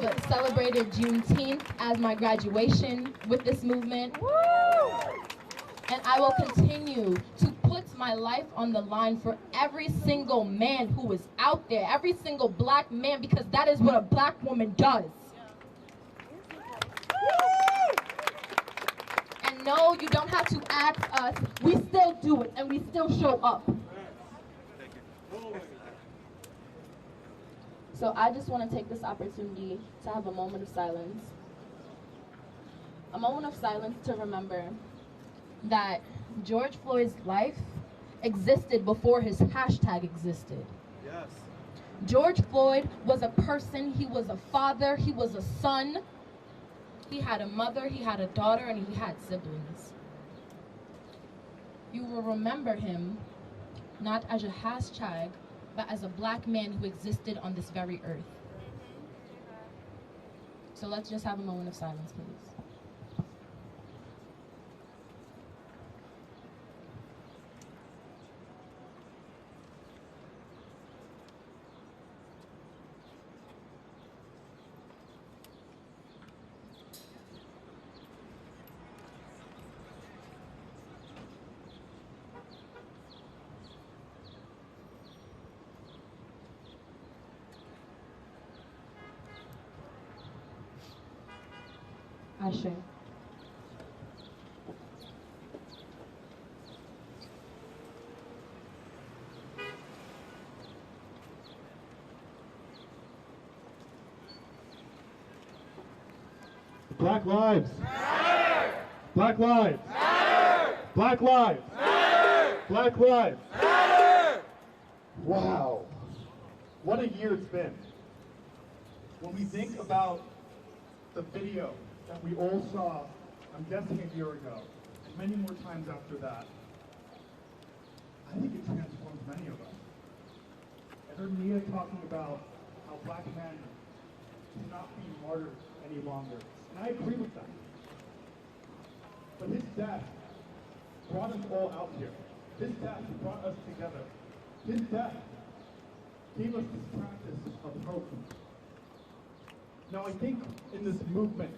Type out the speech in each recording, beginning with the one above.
have celebrated Juneteenth as my graduation with this movement. And I will continue to put my life on the line for every single man who is out there, every single black man, because that is what a black woman does. And no, you don't have to ask us. We still do it, and we still show up. So I just want to take this opportunity to have a moment of silence. A moment of silence to remember that George Floyd's life existed before his hashtag existed. Yes. George Floyd was a person, he was a father, he was a son. He had a mother, he had a daughter, and he had siblings. You will remember him not as a hashtag, but as a black man who existed on this very earth. So let's just have a moment of silence, please. Ashe. Black lives. Matter. Black lives. Matter. Black lives. Matter. Black lives. Matter. Wow. What a year it's been. When we think about the video that we all saw, I'm guessing a year ago, and many more times after that, I think it transformed many of us. I heard Nia talking about how black men cannot be martyred any longer, and I agree with that. But his death brought us all out here. His death brought us together. His death gave us this practice of hope. Now, I think in this movement,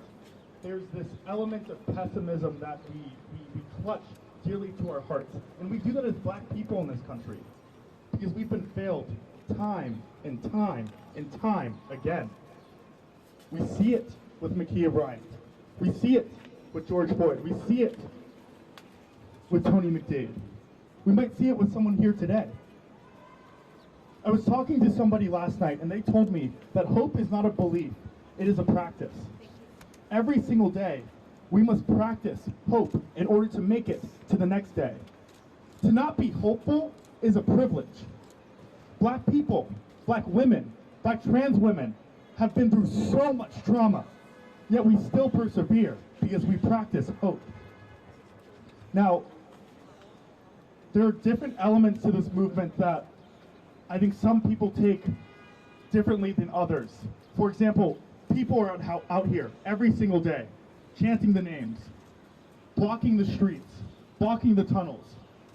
there's this element of pessimism that we clutch dearly to our hearts. And we do that as black people in this country because we've been failed time and time and time again. We see it with Ma'Khia Bryant. We see it with George Floyd. We see it with Tony McDade. We might see it with someone here today. I was talking to somebody last night and they told me that hope is not a belief, it is a practice. Every single day, we must practice hope in order to make it to the next day. To not be hopeful is a privilege. Black people, black women, black trans women have been through so much trauma, yet we still persevere because we practice hope. Now, there are different elements to this movement that I think some people take differently than others. For example, people are out here every single day, chanting the names, blocking the streets, blocking the tunnels.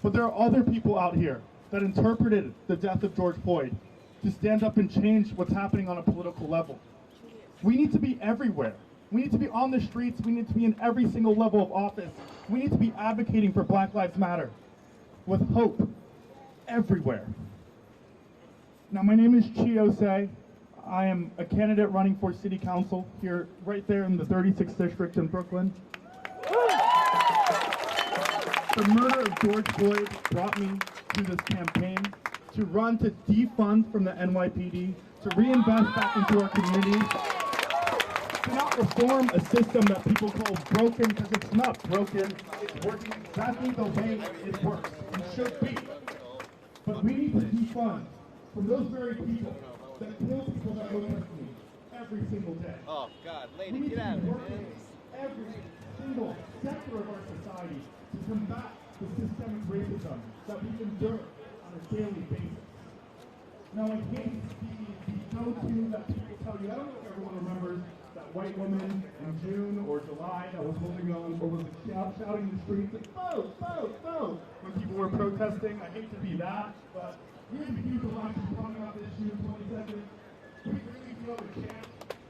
But there are other people out here that interpreted the death of George Floyd to stand up and change what's happening on a political level. We need to be everywhere. We need to be on the streets. We need to be in every single level of office. We need to be advocating for Black Lives Matter with hope everywhere. Now, my name is Chiose. I am a candidate running for city council here, right there in the 36th district in Brooklyn. The murder of George Floyd brought me to this campaign to run to defund from the NYPD, to reinvest back into our communities, to not reform a system that people call broken, because it's not broken. It's working exactly the way it works and should be. But we need to defund from those very people that kill people that look like me every single day. Oh, God, lady, get out of it, man. Every single sector of our society to combat the systemic racism that we endure on a daily basis. Now, I hate the go-to that people tell you. I don't know if everyone remembers that white woman in June or July that was holding on, or was shouting in the streets, like, vote, vote, vote, when people were protesting. I hate to be that, but we have a huge election coming up this June 22nd. We really feel the chant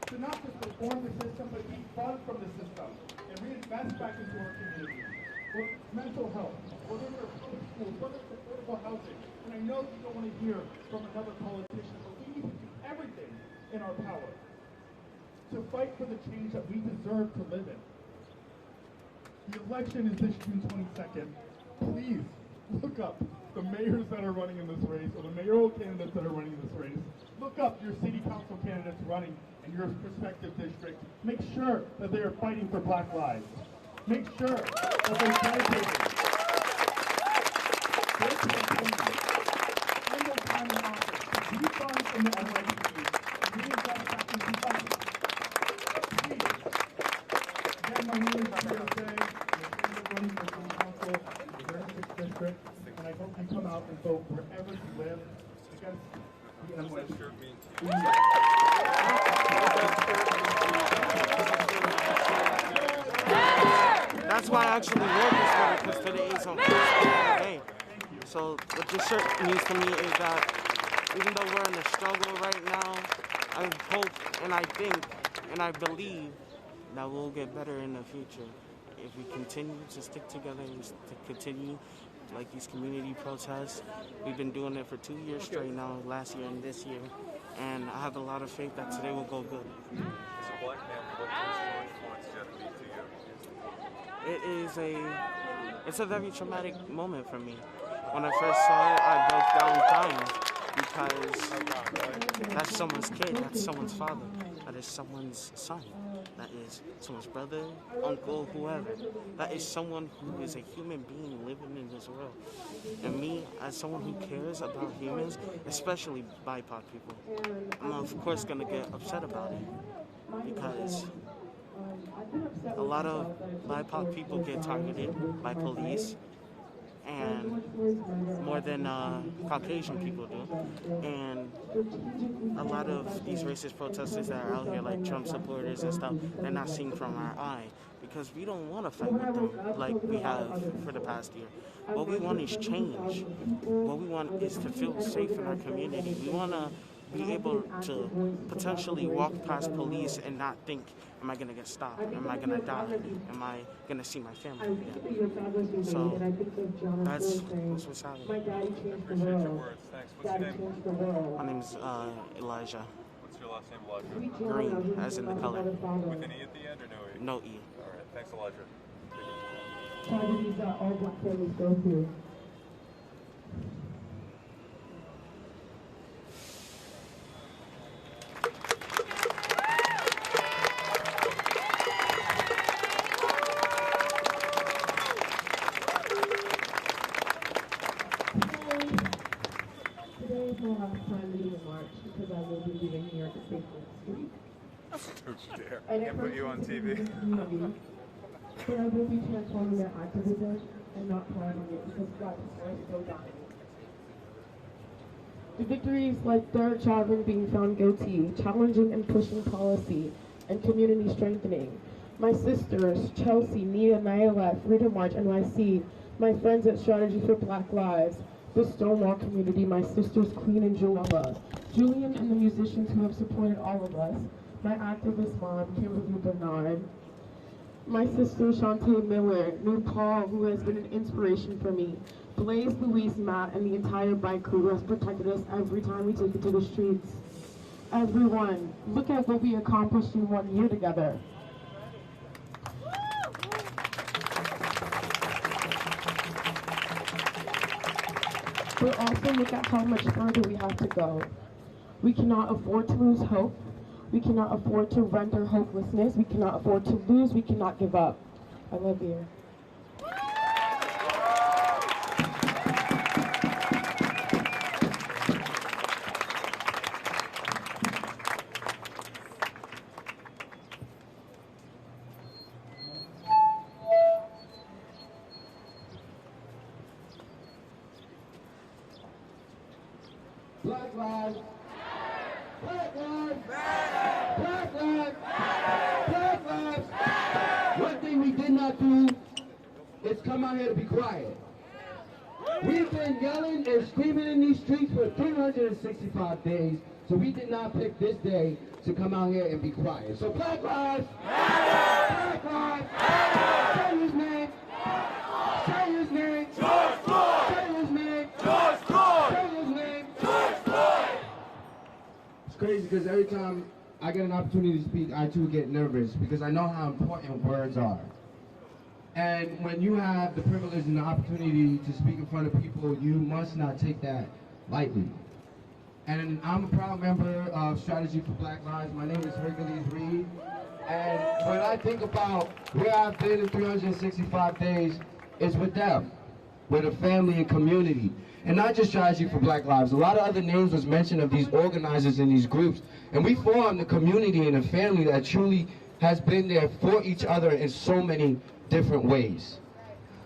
to not just reform the system, but keep funds from the system and reinvest back into our communities. For mental health, whether it's public schools, whether it's affordable housing. And I know you don't want to hear from another politician, but we need to do everything in our power to fight for the change that we deserve to live in. The election is this June 22nd. Please look up the mayors that are running in this race, or the mayoral candidates that are running in this race. Look up your city council candidates running in your respective district. Make sure that they are fighting for Black lives. Make sure that they're dedicated. Their campaign and their time in office to defund from the NYPD and reinvest back into fighting. Please. Again, my name is Thursday. I'm running for city council in the 36th district, and I hope you come out and vote wherever you live against the NYPD. That's why I actually wore this sweater, because today is on Christmas Day. So what this shirt means to me is that even though we're in a struggle right now, I hope and I think and I believe that we'll get better in the future. If we continue to stick together and to continue like these community protests. We've been doing it for 2 years straight now, last year and this year. And I have a lot of faith that today will go good. As a black man, what does George Floyd's death mean to you? It's a very traumatic moment for me. When I first saw it, I broke down crying because that's someone's kid, that's someone's father, that is someone's son, that is someone's brother, uncle, whoever. That is someone who is a human being living in this world. And me, as someone who cares about humans, especially BIPOC people, I'm of course going to get upset about it because a lot of BIPOC people get targeted by police, and more than Caucasian people do. And a lot of these racist protesters that are out here, like Trump supporters and stuff, they're not seen from our eye because we don't want to fight with them like we have for the past year. What we want is change. What we want is to feel safe in our community. We want to be able to potentially walk past police and not think, am I going to get stopped? Am I going to die? Am I going to see my family again? So that's what's happening. Appreciate your words. Thanks. What's your name? My name is Elijah. What's your last name, Elijah? Green, as in the color. With an E at the end or no E? No E. All right. Thanks, Elijah. Tragedies that all Black families go through. Today is my last time leading a march because I will be leaving New York State next week. Don't you dare. I can't put you on TV. But I will be transforming their activism and not planning it because Black people are still dying. The victories like Derek Chauvin being found guilty, challenging and pushing policy, and community strengthening. My sisters, Chelsea, Nia, Nyla, Freedom March, NYC, my friends at Strategy for Black Lives, the Stonewall community, my sisters Queen and Joella, Julian and the musicians who have supported all of us, my activist mom, Kimberly Bernard, my sister Shantae Miller, New Paul, who has been an inspiration for me, Blaze, Louise, Matt, and the entire bike crew who has protected us every time we take it to the streets. Everyone, look at what we accomplished in 1 year together. But also look at how much further we have to go. We cannot afford to lose hope. We cannot afford to render hopelessness. We cannot afford to lose. We cannot give up. I love you. Black lives. Black lives. Black lives. Black lives. One thing we did not do is come out here to be quiet. We've been yelling and screaming in these streets for 365 days So we did not pick this day to come out here and be quiet. So Black Lives Matter! Black Lives Matter! Say his name! Say his name! George Floyd! Say his name! George Floyd! Say his name! George Floyd! It's crazy because every time I get an opportunity to speak, I too get nervous because I know how important words are. And when you have the privilege and the opportunity to speak in front of people, you must not take that lightly. And I'm a proud member of Strategy for Black Lives. My name is Hercules Reed. And when I think about where I've been in 365 days, it's with them, with a family and community. And not just Strategy for Black Lives. A lot of other names was mentioned of these organizers and these groups. And we formed a community and a family that truly has been there for each other in so many different ways.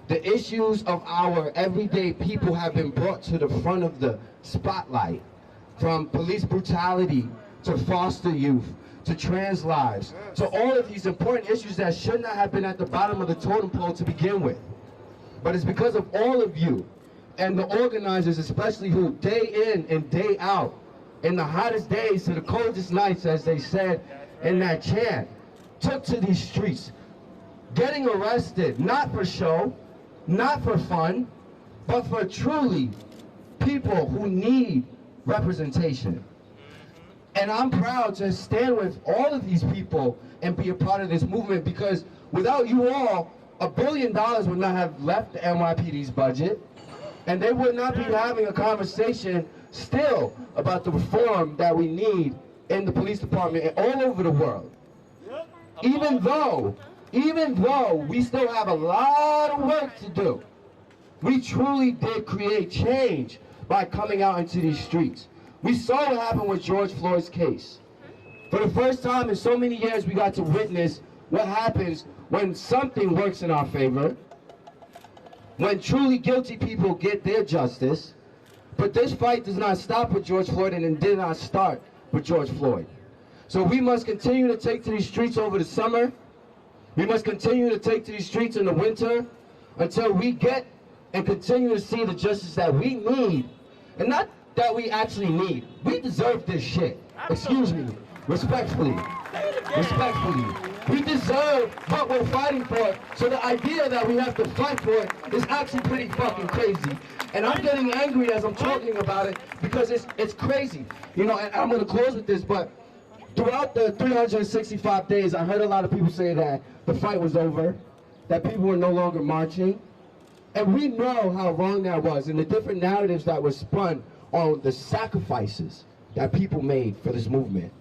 The issues of our everyday people have been brought to the front of the spotlight. From police brutality, to foster youth, to trans lives, to all of these important issues that should not have been at the bottom of the totem pole to begin with. But it's because of all of you, and the organizers especially, who day in and day out, in the hottest days to the coldest nights, as they said in that chant, took to these streets, getting arrested, not for show, not for fun, but for truly people who need representation. And I'm proud to stand with all of these people and be a part of this movement, because without you all, $1 billion would not have left the NYPD's budget, and they would not be having a conversation still about the reform that we need in the police department and all over the world. Even though we still have a lot of work to do, we truly did create change by coming out into these streets. We saw what happened with George Floyd's case. For the first time in so many years, we got to witness what happens when something works in our favor, when truly guilty people get their justice. But this fight does not stop with George Floyd, and it did not start with George Floyd. So we must continue to take to these streets over the summer. We must continue to take to these streets in the winter until we get and continue to see the justice that we need, and not that we actually need. We deserve this shit. Excuse me, respectfully. Respectfully. We deserve what we're fighting for, so the idea that we have to fight for it is actually pretty fucking crazy. And I'm getting angry as I'm talking about it because it's crazy. You know, and I'm gonna close with this, but throughout the 365 days, I heard a lot of people say that the fight was over, that people were no longer marching. And we know how wrong that was, and the different narratives that were spun on the sacrifices that people made for this movement.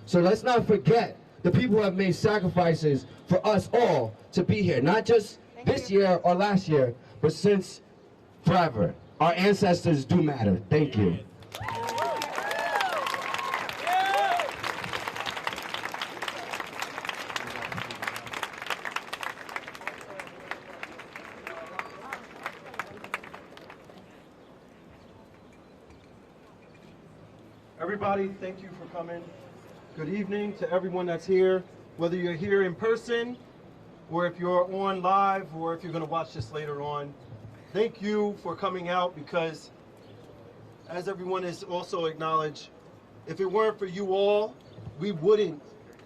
So let's not forget the people who have made sacrifices for us all to be here, not just this year or last year, but since forever. Our ancestors do matter. Thank you. Everybody, thank you for coming. Good evening to everyone that's here, whether you're here in person or if you're on live or if you're going to watch this later on. Thank you for coming out, because as everyone has also acknowledged, if it weren't for you all, we wouldn't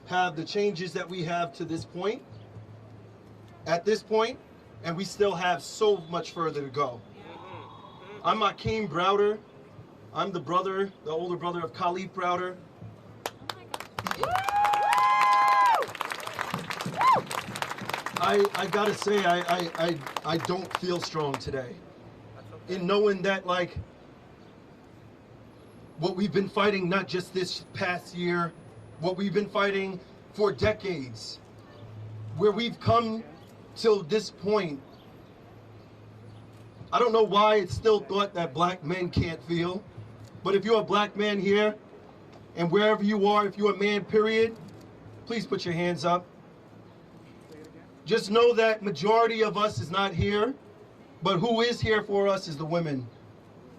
have the changes that we have to this point, at this point, and we still have so much further to go. I'm Akeem Browder. I'm the older brother of Khalif Browder. I gotta say, I don't feel strong today. In knowing that, like, what we've been fighting, not just this past year, what we've been fighting for decades, where we've come till this point. I don't know why it's still thought that black men can't feel. But if you're a black man here, and wherever you are, if you're a man, period, please put your hands up. Just know that majority of us is not here, but who is here for us is the women.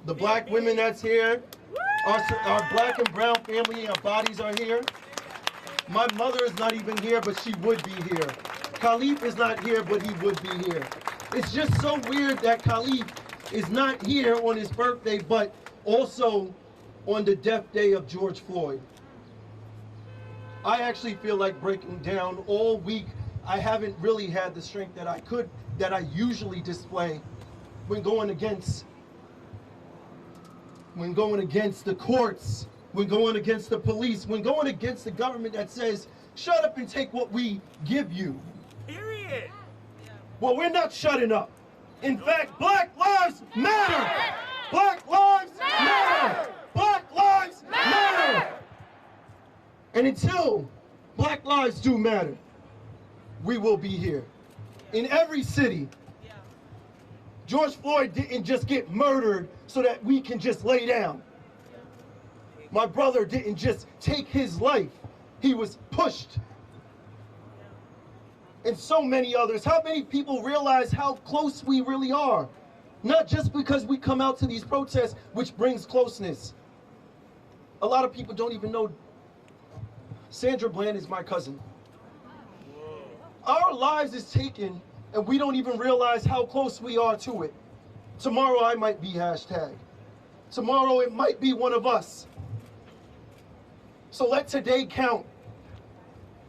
The black women that's here, our black and brown family, our bodies are here. My mother is not even here, but she would be here. Khalif is not here, but he would be here. It's just so weird that Khalif is not here on his birthday, but also on the death day of George Floyd. I actually feel like breaking down all week. I haven't really had the strength that I usually display when going against the courts, when going against the police, when going against the government that says, shut up and take what we give you. Period. Well, we're not shutting up. In fact, Black Lives Matter! Black Lives Matter! Black Lives Matter! And until Black lives do matter, we will be here. In every city, George Floyd didn't just get murdered so that we can just lay down. My brother didn't just take his life. He was pushed. And so many others. How many people realize how close we really are? Not just because we come out to these protests, which brings closeness. A lot of people don't even know Sandra Bland is my cousin. Our lives is taken and we don't even realize how close we are to it. Tomorrow I might be hashtag. Tomorrow it might be one of us. So let today count.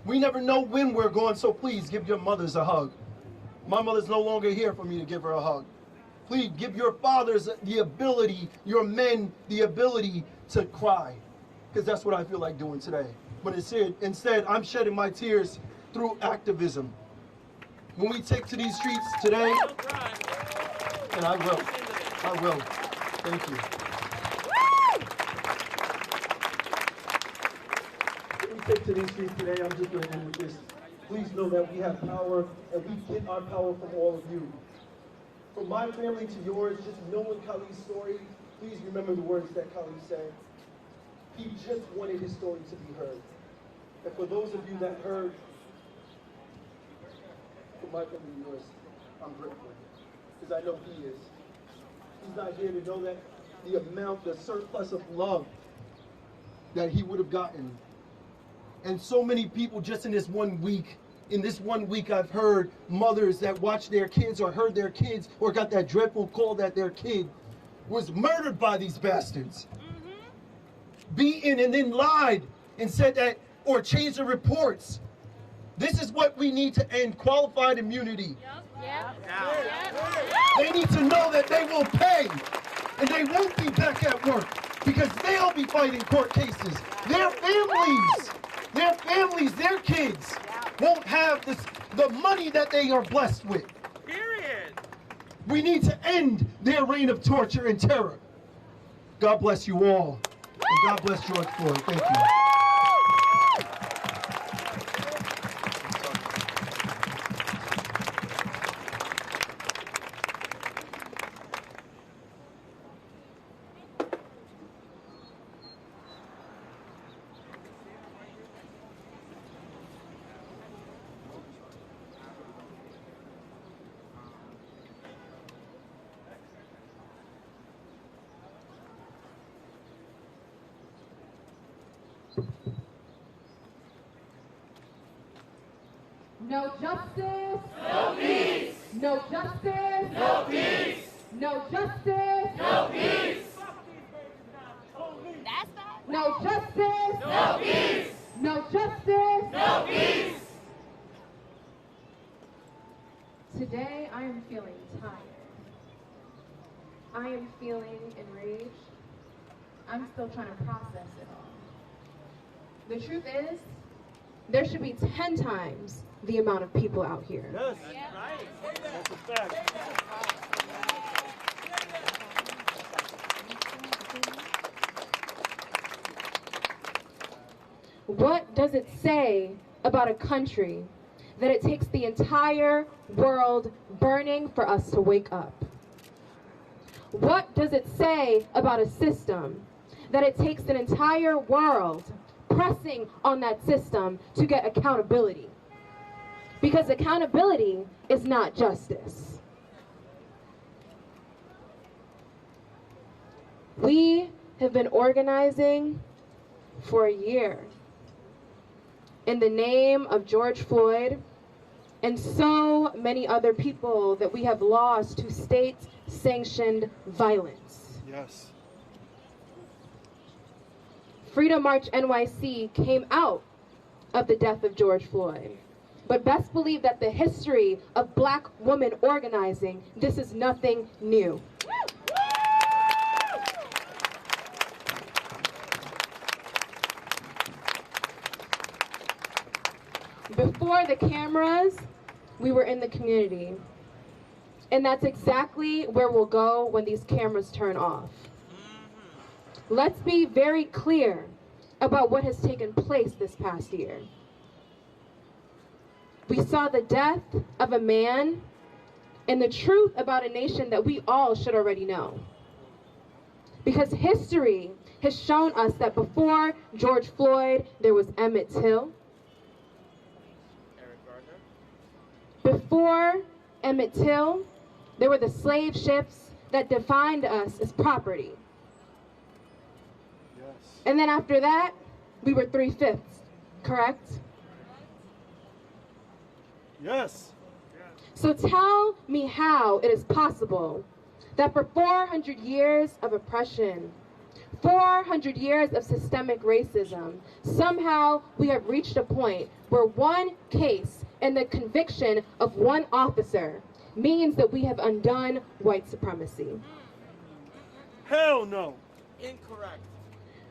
We never know when we're going, so please give your mothers a hug. My mother's no longer here for me to give her a hug. Please give your fathers the ability, your men the ability to cry. Because that's what I feel like doing today. But instead, I'm shedding my tears through activism. When we take to these streets today, and I will. Thank you. When we take to these streets today, I'm just going to end with this. Please know that we have power, and we get our power from all of you. From my family to yours, just knowing Khalid's story, please remember the words that Khalid said. He just wanted his story to be heard. And for those of you that heard, for my family and yours, I'm grateful. Because I know he is. He's not here to know that the surplus of love that he would have gotten. And so many people just in this 1 week, I've heard mothers that watched their kids or heard their kids or got that dreadful call that their kid was murdered by these bastards. Beaten and then lied and said that, or changed the reports. This is what we need to end, qualified immunity. They need to know that they will pay and they won't be back at work because they'll be fighting court cases. Their families, their kids won't have the money that they are blessed with. Period. We need to end their reign of torture and terror. God bless you all. And God bless George Floyd. Thank you. No justice. No peace. No justice. No peace. No justice. No peace. No justice. No peace. No justice. No peace. Today I am feeling tired. I am feeling enraged. I'm still trying to process it all. The truth is, there should be 10 times the amount of people out here. Yes. Right. That's a fact. What does it say about a country that it takes the entire world burning for us to wake up? What does it say about a system that it takes an entire world pressing on that system to get accountability? Because accountability is not justice. We have been organizing for a year in the name of George Floyd and so many other people that we have lost to state-sanctioned violence. Yes. Freedom March NYC came out of the death of George Floyd. But best believe that the history of Black women organizing, this is nothing new. Before the cameras, we were in the community. And that's exactly where we'll go when these cameras turn off. Let's be very clear about what has taken place this past year. We saw the death of a man and the truth about a nation that we all should already know. Because history has shown us that before George Floyd, there was Emmett Till. Before Emmett Till, there were the slave ships that defined us as property. Yes. And then after that, we were 3/5, correct? Yes. So tell me how it is possible that for 400 years of oppression, 400 years of systemic racism, somehow we have reached a point where one case and the conviction of one officer means that we have undone white supremacy. Hell no. Incorrect.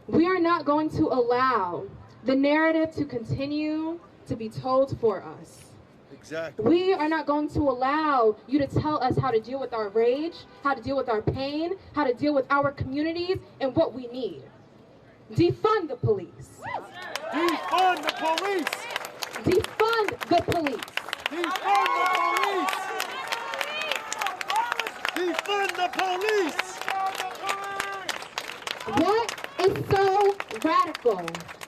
We are not going to allow the narrative to continue to be told for us. Exactly. We are not going to allow you to tell us how to deal with our rage, how to deal with our pain, how to deal with our communities, and what we need. Defund the police. Defund the police. Defund the police. Defund the police. Defund the police. What is so radical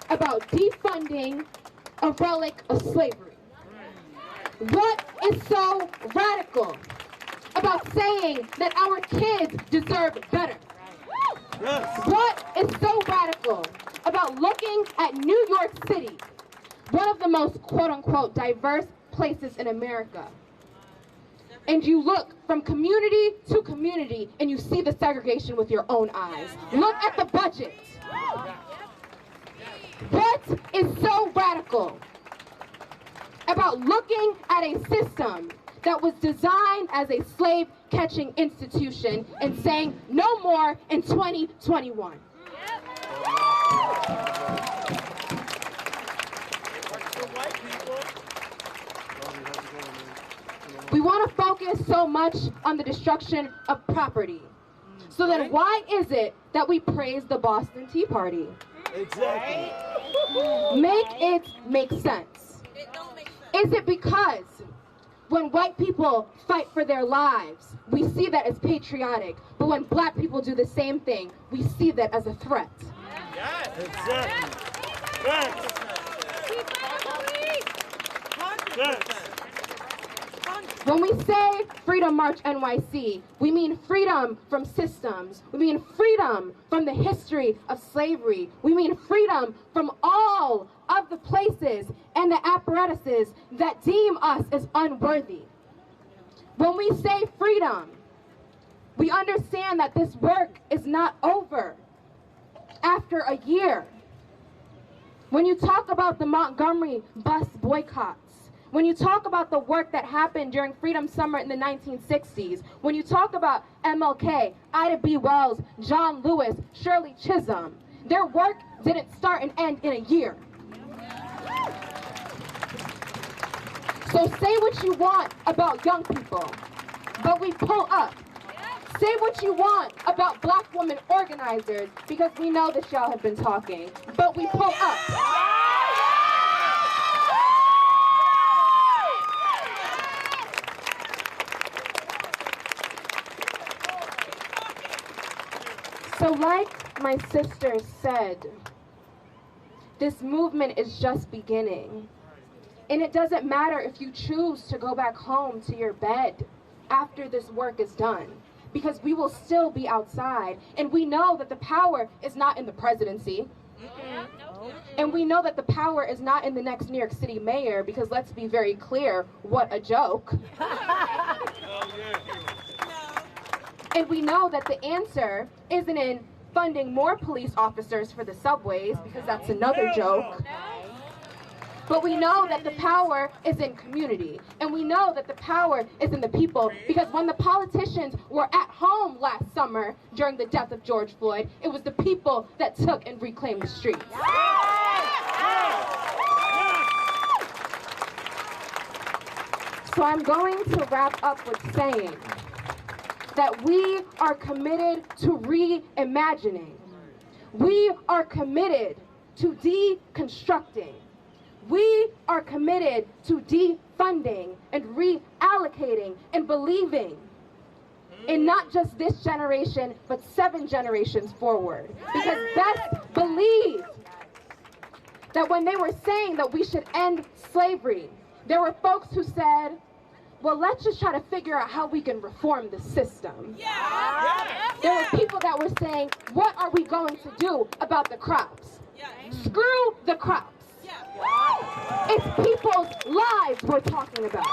about defunding a relic of slavery? What is so radical about saying that our kids deserve better? Yes. What is so radical about looking at New York City, one of the most quote-unquote diverse places in America, and you look from community to community and you see the segregation with your own eyes? Look at the budget. What is so radical about looking at a system that was designed as a slave-catching institution and saying no more in 2021? We want to focus so much on the destruction of property. So then why is it that we praise the Boston Tea Party? Exactly. Make it make sense. Is it because when white people fight for their lives, we see that as patriotic, but when Black people do the same thing, we see that as a threat? Yes. Exactly. Yes. Yes. When we say Freedom March NYC, we mean freedom from systems. We mean freedom from the history of slavery. We mean freedom from all of the places and the apparatuses that deem us as unworthy. When we say freedom, we understand that this work is not over after a year. When you talk about the Montgomery bus boycotts, when you talk about the work that happened during Freedom Summer in the 1960s, when you talk about MLK, Ida B. Wells, John Lewis, Shirley Chisholm, their work didn't start and end in a year. So say what you want about young people, but we pull up. Say what you want about Black women organizers, because we know that y'all have been talking, but we pull up. So like my sister said, this movement is just beginning. And it doesn't matter if you choose to go back home to your bed after this work is done, because we will still be outside. And we know that the power is not in the presidency. And we know that the power is not in the next New York City mayor, because let's be very clear, what a joke. And we know that the answer isn't in funding more police officers for the subways, because that's another joke. But we know that the power is in community, and we know that the power is in the people, because when the politicians were at home last summer during the death of George Floyd, it was the people that took and reclaimed the streets. So I'm going to wrap up with saying that we are committed to reimagining. We are committed to deconstructing. We are committed to defunding and reallocating and believing in not just this generation, but 7 generations forward. Because best believe that when they were saying that we should end slavery, there were folks who said, well, let's just try to figure out how we can reform the system. There were people that were saying, what are we going to do about the crops? Screw the crops. It's people's lives we're talking about.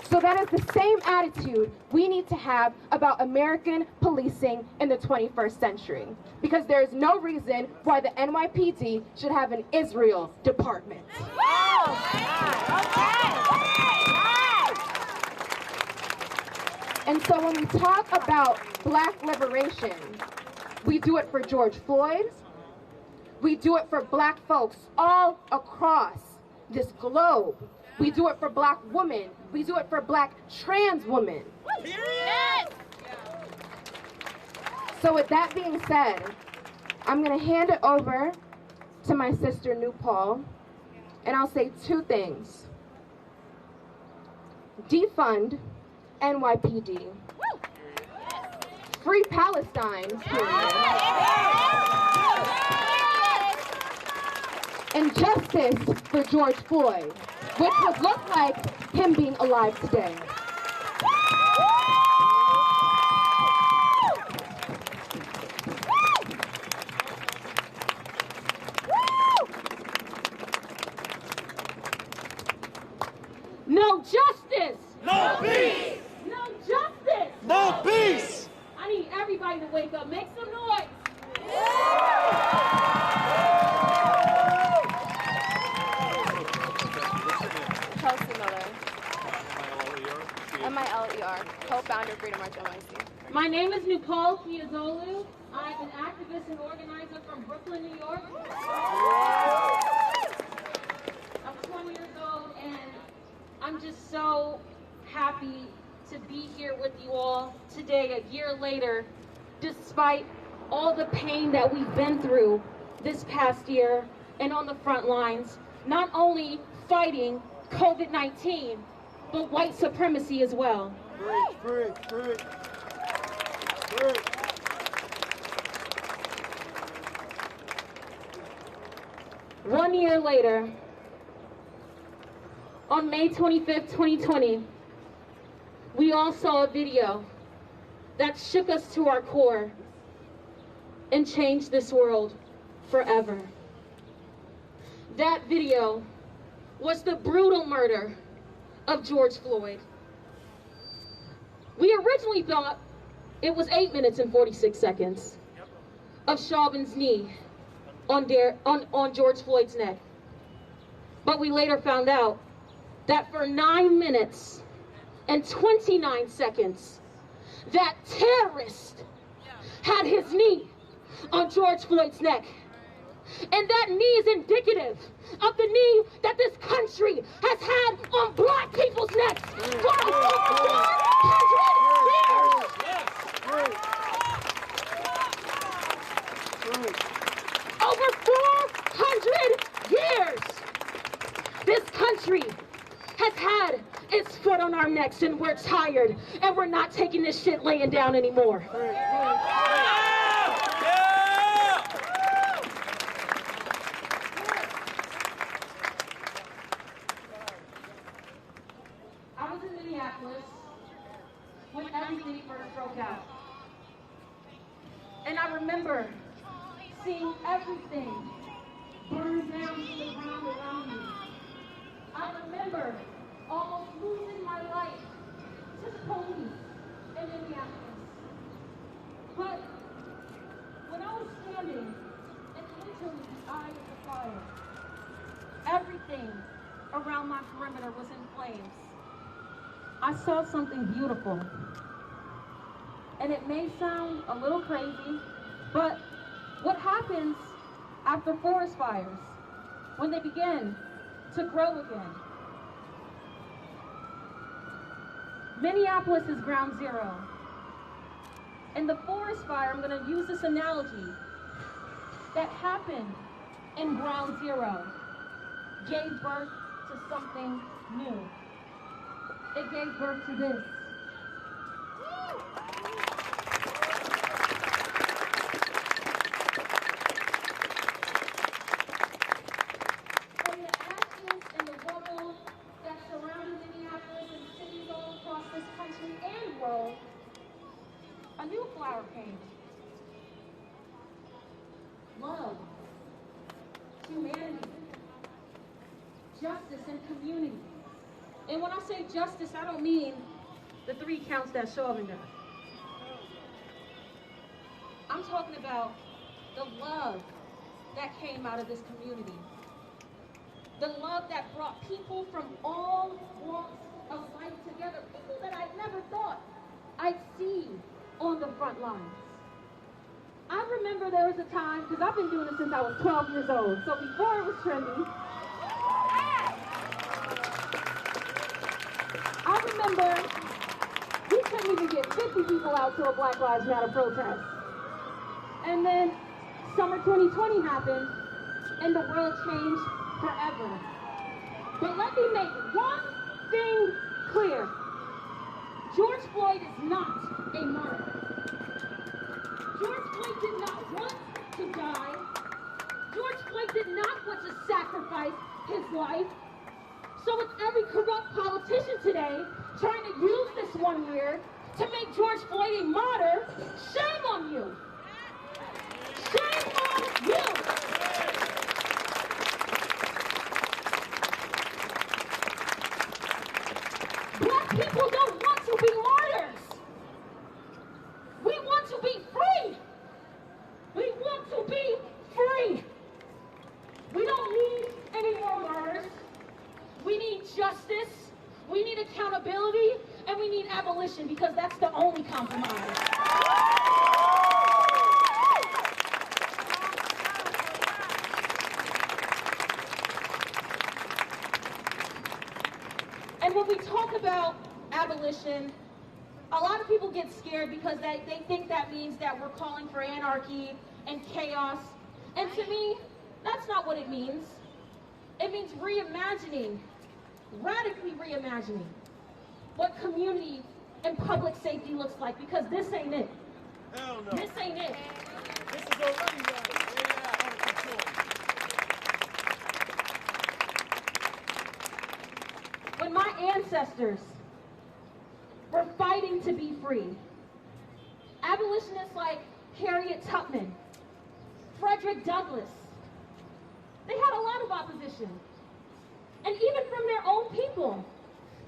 So that is the same attitude we need to have about American policing in the 21st century. Because there is no reason why the NYPD should have an Israel department. And so when we talk about Black liberation, we do it for George Floyd. We do it for Black folks all across this globe. We do it for Black women. We do it for Black trans women. So with that being said, I'm going to hand it over to my sister, New Paul, and I'll say 2 things. Defund NYPD. Free Palestine, period. And justice for George Floyd, which would look like him being alive today. No justice! No peace! No justice! No peace! I need everybody to wake up. Make some noise! M-I-L-E-R, co-founder of Freedom March NYC. My name is New Paul Kiazolu. I'm an activist and organizer from Brooklyn, New York. I'm 20 years old, and I'm just so happy to be here with you all today, a year later, despite all the pain that we've been through this past year and on the front lines, not only fighting COVID-19, but white supremacy as well. Free. 1 year later, on May 25th, 2020, we all saw a video that shook us to our core and changed this world forever. That video was the brutal murder of George Floyd. We originally thought it was 8 minutes and 46 seconds of Chauvin's knee on George Floyd's neck. But we later found out that for 9 minutes and 29 seconds, that terrorist had his knee on George Floyd's neck. And that knee is indicative of the knee that this country has had on Black people's necks for 400 years. Over 400 years, this country has had its foot on our necks, and we're tired, and we're not taking this shit laying down anymore. I was in Minneapolis when everything first broke out. And I remember seeing everything burn down to the ground around me. I remember almost losing my life to police in Minneapolis. But when I was standing in literally the eye of the fire, everything around my perimeter was in flames. I saw something beautiful. And it may sound a little crazy, but what happens after forest fires when they begin to grow again? Minneapolis is ground zero. And the forest fire, I'm going to use this analogy, that happened in ground zero gave birth to something new. It gave birth to this. From the ashes and the rubble that surrounded Minneapolis and cities all across this country and world, a new flower came. Love, humanity, justice, and community. And when I say justice, I don't mean the 3 counts that Chauvin got. I'm talking about the love that came out of this community. The love that brought people from all walks of life together. People that I never thought I'd see on the front lines. I remember there was a time, because I've been doing it since I was 12 years old, so before it was trendy, I remember we couldn't even get 50 people out to a Black Lives Matter protest. And then summer 2020 happened, and the world changed forever. But let me make one thing clear. George Floyd is not a martyr. George Floyd did not want to die. George Floyd did not want to sacrifice his life. So with every corrupt politician today trying to use this one year to make George Floyd a martyr, shame on you. Shame on you. Black people don't want to be martyrs. We want to be free. We want to be free. We don't need any more martyrs. We need justice, we need accountability, and we need abolition, because that's the only compromise. And when we talk about abolition, a lot of people get scared because they think that means that we're calling for anarchy and chaos. And to me, that's not what it means. It means reimagining, radically reimagining what community and public safety looks like, because this ain't it. Hell no. This ain't it. This is already out of control. When my ancestors were fighting to be free, abolitionists like Harriet Tubman, Frederick Douglass, they had a lot of opposition. And even from their own people.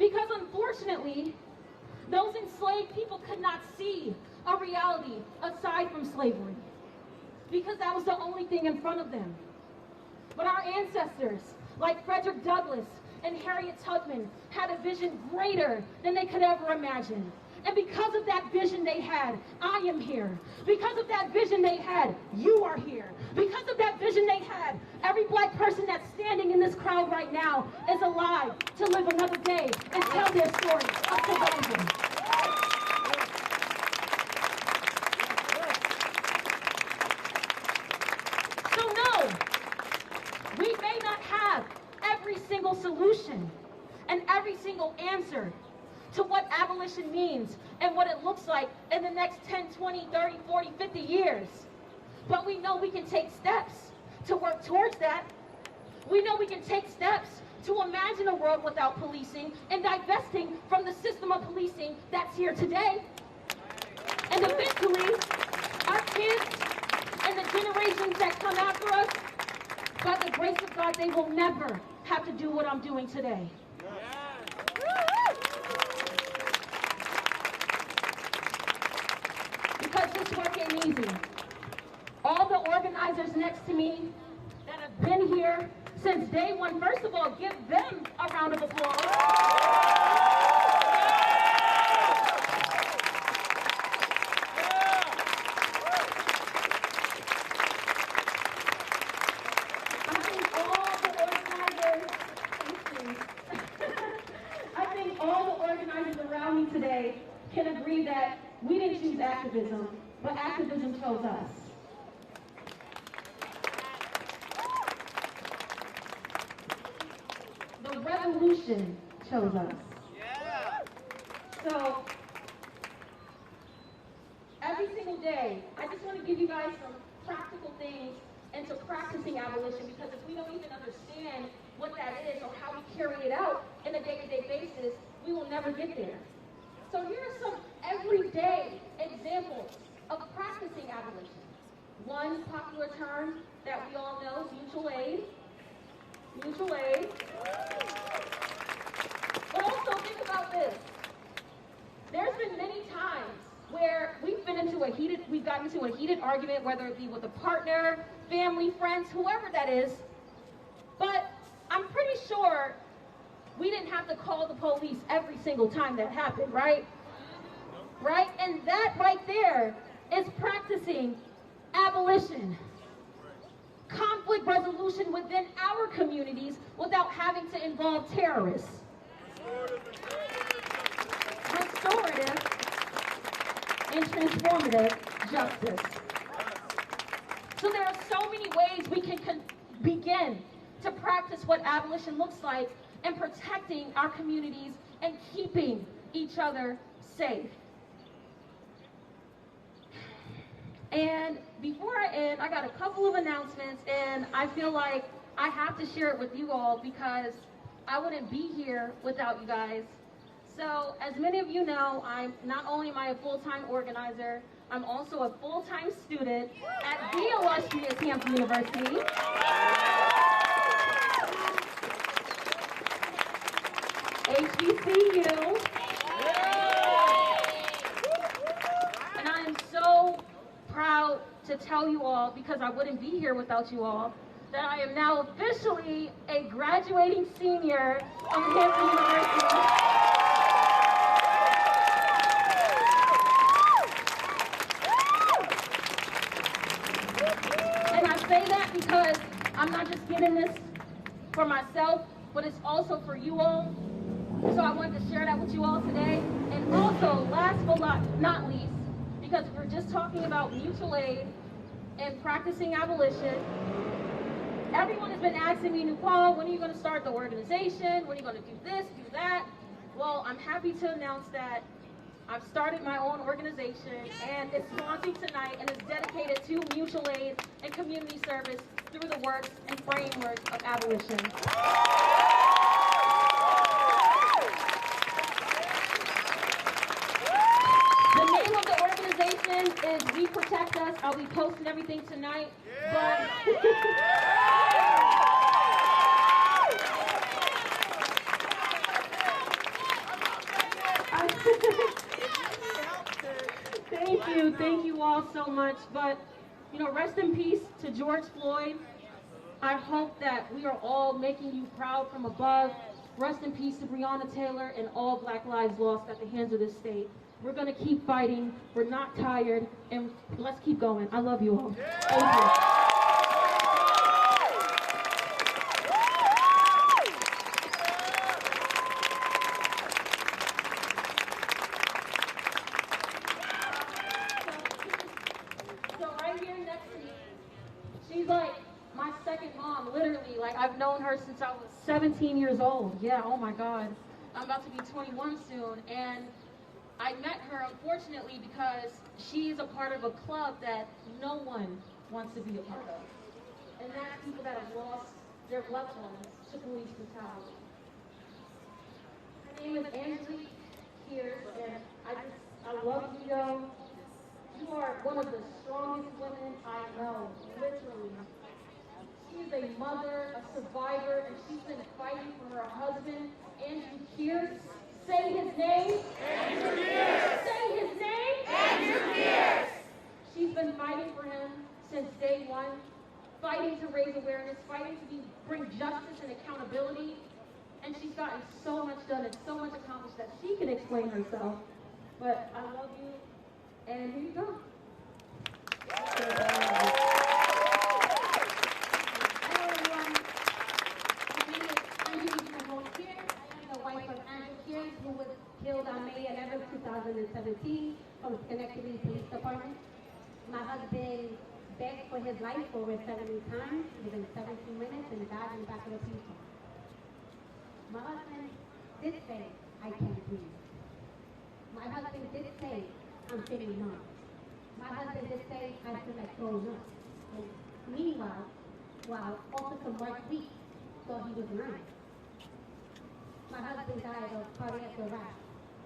Because unfortunately, those enslaved people could not see a reality aside from slavery. Because that was the only thing in front of them. But our ancestors, like Frederick Douglass and Harriet Tubman, had a vision greater than they could ever imagine. And because of that vision they had, I am here. Because of that vision they had, you are here. Because of that vision they had, every Black person that's standing in this crowd right now is alive to live another day and tell their story of survival. So no, we may not have every single solution and every single answer to what abolition means and what it looks like in the next 10, 20, 30, 40, 50 years. But we know we can take steps to work towards that. We know we can take steps to imagine a world without policing and divesting from the system of policing that's here today. And eventually, our kids and the generations that come after us, by the grace of God, they will never have to do what I'm doing today. this work ain't easy. All the organizers next to me that have been here since day one, first of all, give them a round of applause. Today can agree that we didn't choose activism, but activism chose us. The revolution chose us. So, every single day, I just want to give you guys some practical things into practicing abolition, because if we don't even understand what that is or how we carry it out in a day-to-day basis, we will never get there. So here are some everyday examples of practicing abolition. One popular term that we all know, mutual aid. Mutual aid. But also think about this. There's been many times where we've gotten into a heated argument, whether it be with a partner, family, friends, whoever that is. But I'm pretty sure we didn't have to call the police every single time that happened, right? Right? And that right there is practicing abolition. Conflict resolution within our communities without having to involve terrorists. Restorative and transformative justice. So there are so many ways we can begin to practice what abolition looks like and protecting our communities and keeping each other safe. And before I end, I got a couple of announcements, and I feel like I have to share it with you all because I wouldn't be here without you guys. So, as many of you know, not only am I a full-time organizer, I'm also a full-time student at the illustrious Hampton University. HBCU. And I am so proud to tell you all, because I wouldn't be here without you all, that I am now officially a graduating senior of Hampton University. And I say that because I'm not just getting this for myself, but it's also for you all. So I wanted to share that with you all today. And also, last but not least, because we're just talking about mutual aid and practicing abolition, everyone has been asking me, Paul, when are you going to start the organization? When are you going to do this, do that? Well, I'm happy to announce that I've started my own organization, and it's launching tonight, and it's dedicated to mutual aid and community service through the works and frameworks of abolition. The name of the organization is We Protect Us. I'll be posting everything tonight. But thank you all so much. But, you know, rest in peace to George Floyd. I hope that we are all making you proud from above. Rest in peace to Breonna Taylor and all Black lives lost at the hands of this state. We're going to keep fighting. We're not tired. And let's keep going. I love you all. Thank you. So right here next to me, she's like my second mom, literally. Like, I've known her since I was 17 years old. Yeah, oh my God. I'm about to be 21 soon. And I met her, unfortunately, because she is a part of a club that no one wants to be a part of. And that's people that have lost their loved ones to police brutality. Her name is Angelique Pierce, and I love you, yo. You are one of the strongest women I know, literally. She's a mother, a survivor, and she's been fighting for her husband, Andrew Pierce. Say his name. Andrew Pierce. Say his name. Andrew Pierce. been fighting for him since day one, fighting to raise awareness, fighting to bring justice and accountability. And she's gotten so much done and so much accomplished that she can explain herself. But I love you, and here you go. Hello everyone. My name is Roland here. I am the wife of Andrew Pierce, who was killed on May 11, 2017 from the Schenectady Police Department. My husband begged for his life over 70 times within 17 minutes and died in the back of the police car. My husband did say, I can't breathe. My husband did say, I'm feeling numb. My husband did say, I feel like throwing up. And meanwhile, while Officer Mark Week thought he was lying. My husband died of cardiac arrest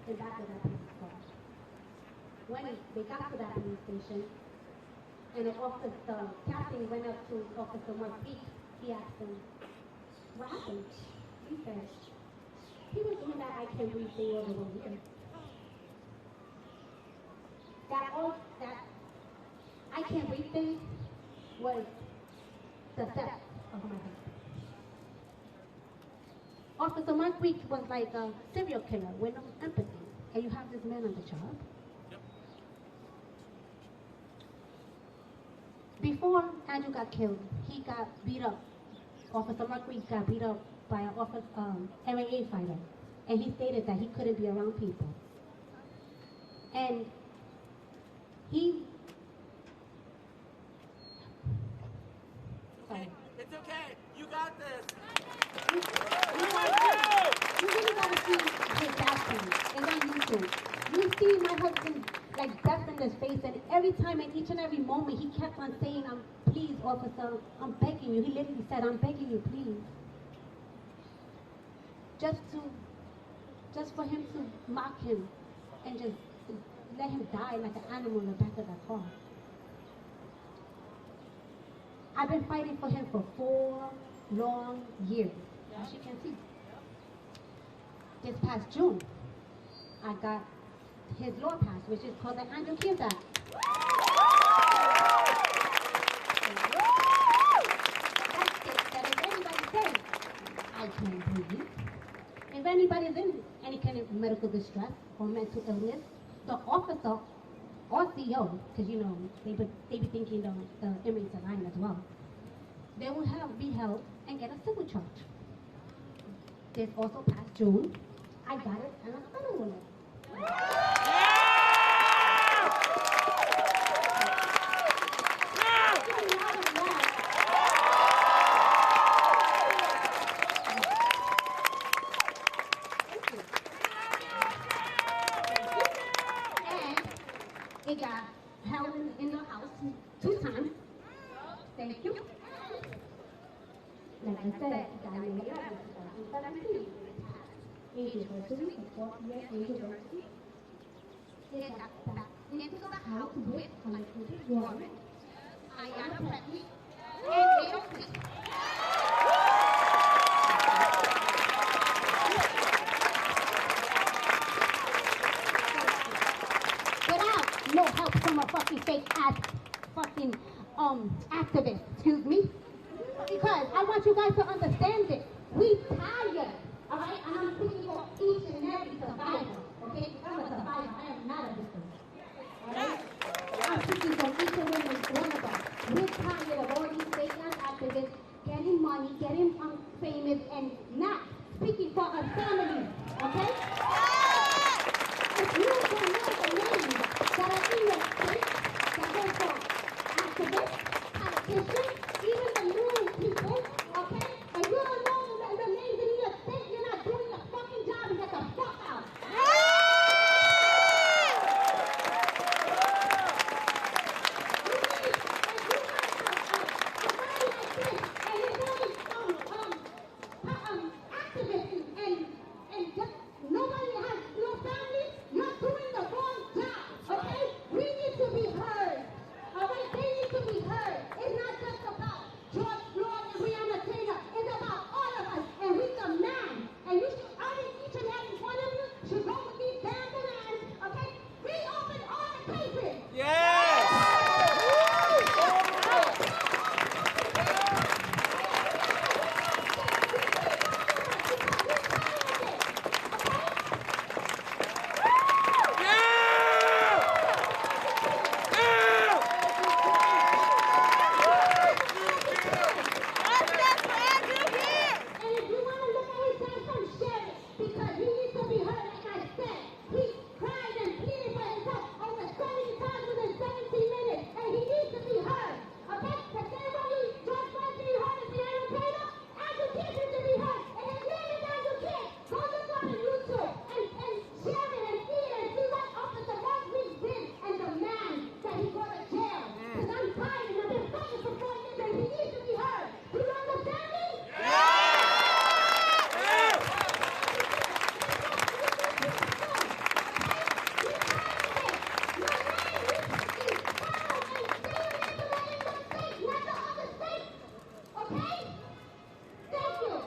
in the back of that police car. When they got to that police station, and the captain went up to Officer Mark Week, he asked him, what happened? He said, he was doing that I can't breathe thing all the way here. That I can't breathe thing was the death of my husband. Officer Mark Week was like a serial killer with no empathy. And you have this man on the job. Before Andrew got killed, he got beat up. Officer Mark Week got beat up by an MMA fighter. And he stated that he couldn't be around people. And It's okay. You got this. You really gotta see his destiny. It's on YouTube. You see my husband like death in his face, and every time and each and every moment he kept on saying, please, officer, I'm begging you. He literally said, I'm begging you, please. Just for him to mock him and just let him die like an animal in the back of that car. I've been fighting for him for 4 long years, as you can see. This past June, I got his law passed, which is called the Andrew Pierce Act. That if anybody says, I can't breathe, if anybody's in any kind of medical distress or mental illness, the officer or CO, because you know, they be thinking the inmates are lying as well, they will be held and get a civil charge. This also passed June. I got it and I'm settled with it. It got held in the house 2 times. Thank you. Like I said, May 11, 2017. Anniversary of 4th year anniversary. It got back into the house with unattended warrant. I am pregnant and AOP. Without no help from a fucking fake ass fucking activist, excuse me. Because I want you guys to understand this. We tired, alright? And I'm speaking for each and every survivor, okay? I'm a survivor, I am not a victim. Alright? I'm speaking for each and every one of us. We're tired of all these fake ass activists getting money, getting famous, and not speaking for our families, okay? If you don't know the names that are in your state, that go for activists, politicians, even the news people, okay? And you don't know the names in your state, you're not doing your fucking job and get the fuck out. We need to be heard. All right, they need to be heard. It's not just a Okay? Thank you.